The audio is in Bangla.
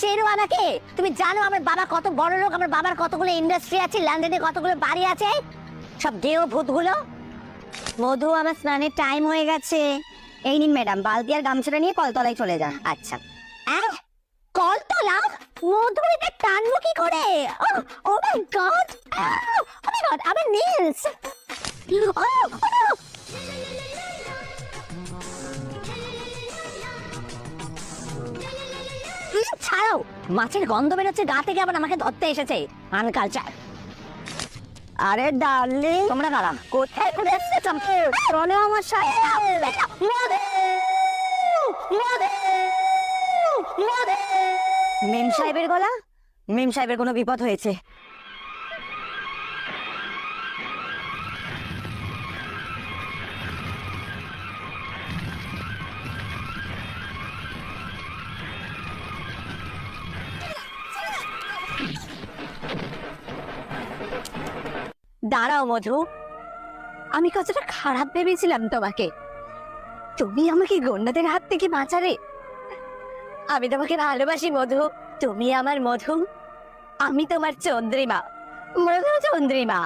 চেনো আমাকে? তুমি জানো আমার বাবা কত বড় লোক, আমার বাবার কতগুলো ইন্ডাস্ট্রি আছে, লন্ডনে কতগুলো বাড়ি আছে, সব গেও ভূতগুলো। মধু, আমার স্নানের টাইম হয়ে গেছে। এই নিন ম্যাডাম, বালতি আর গামছাটা নিয়ে কলতলায় চলে যান। আচ্ছা। কলতলা? মধু, এটা টানবো কি করে? ও মাই গড, ও মাই গড, আমার নেলস। ছাড়াও, মাছের গন্ধ বেরোচ্ছে গা থেকে, আবার আমাকে ধরতে এসেছে। আনকালচার। আরে ডার্লিং, তোমরা দাঁড়া, কোথায় ঘুরে এসেছে? চলো আমার সাথে। মেম সাহেবের গলা, মেম সাহেবের কোনো বিপদ হয়েছে। দাঁড়াও মধু, আমি কতটা খারাপ ভেবেছিলাম তোমাকে। তুমি আমাকে গন্ডাদের হাত থেকে বাঁচালে। আমি তোমাকে ভালোবাসি মধু, তুমি আমার মধু, আমি তোমার চন্দ্রিমা, মধু চন্দ্রিমা।